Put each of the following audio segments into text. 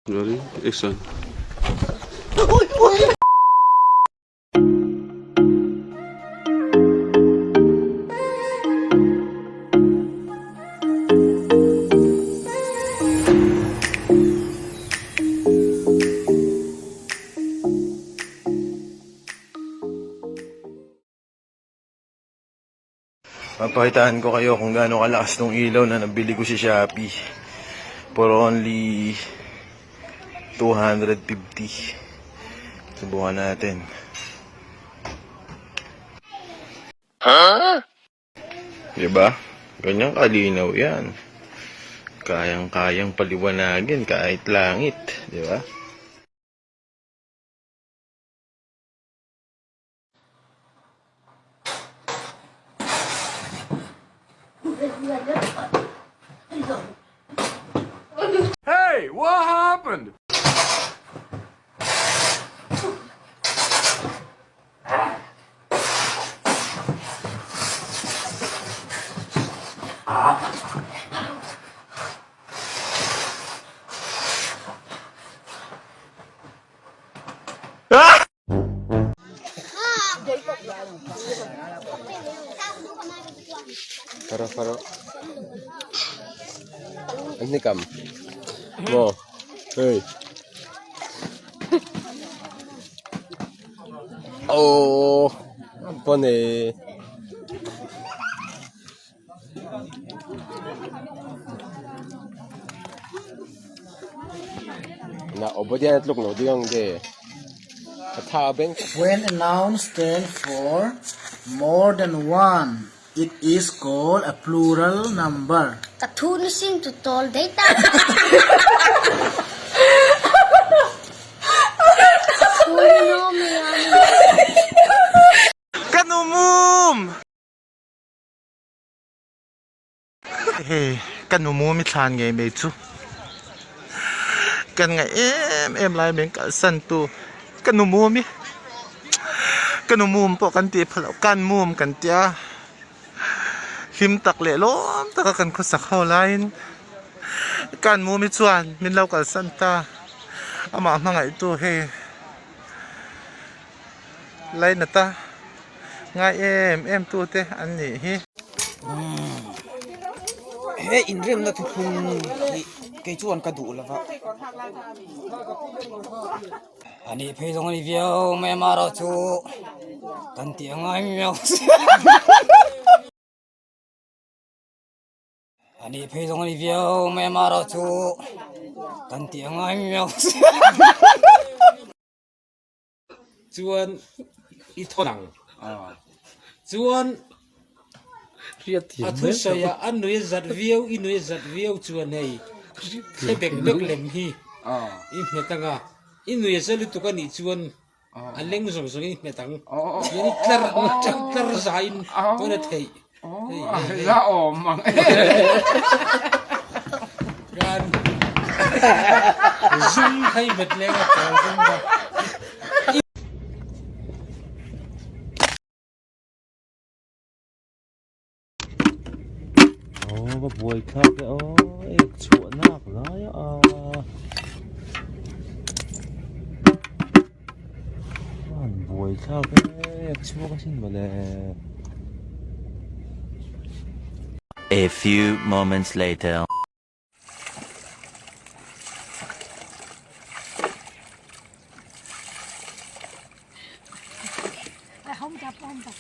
Ready? Action. Papakitaan ko kayo kung gaano kalakas tong ilaw na nabili ko sa Shopee for only 250. Subukan natin. Diba? Ganyan kalinaw yan. Kayang-kayang paliwanagin kahit langit. Diba? Hey, what happened? Faro. Ini kam. Mo. Hey. Oh. Apa nih? Na obodian at look no digang de. Katabeng. When a noun stands for more than one, it is called a plural number. Katulisin to tall data. Kanumum! Hey, kanumum itlan ngay Mizo. Kan nga lai beng kalsan tu. Kanumum Kanumum po kanti pala. Kanmum kantia. Himtak le lom takakan ko sa lain. Kanmum itsuan minlaw kalsan ta. Ama nga ito hey. Lain na ta. Nga tu te ani hi. He inrem na thun ke chuan ka du lava ani phezong ani viau me maro chu kan ti angai miao ani phezong ani viau me maro chu kan ti angai miao chuan i thonang chuan thu saya anui zat viau inui zat viau chuan hei thebek bek lem hi i metanga inui zalu tukani chuan aleng zong zong i metang yani tlar zain pona thei la mang gan zoom hai betlenga tal ba Có buổi khác cái ơi chuột nạc lái buổi khác cái chua cái xin mà lẹ. A few moments later. Không chập không chập.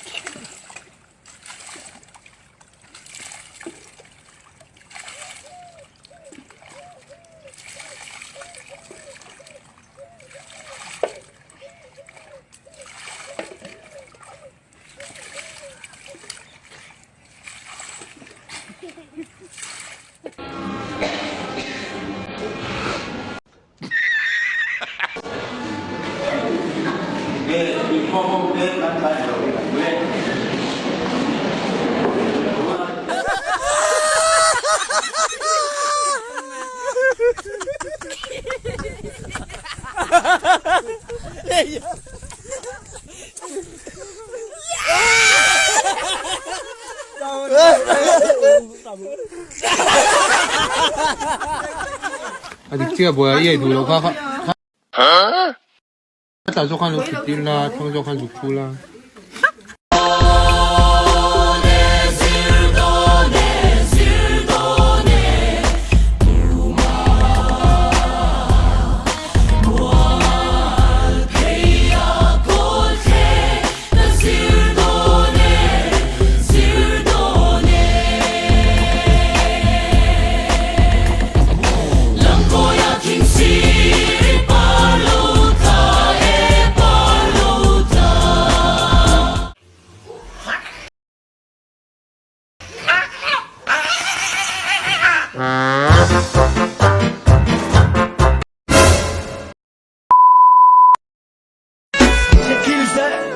Adik 这个뭐야? 얘 누구 가? 다 조간 로 딜라, 평조간 죽구라.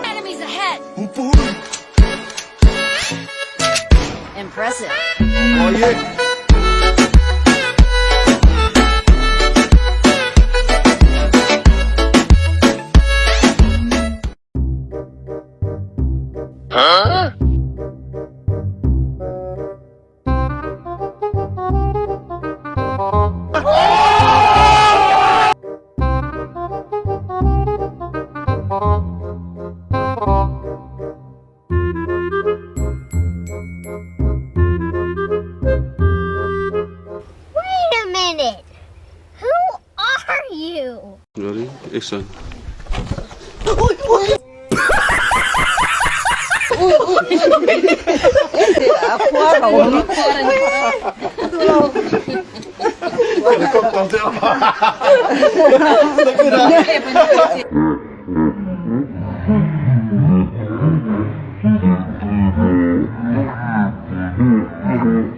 Enemies ahead. Impressive. Wait a minute. Who are you? Ready? Action. 음.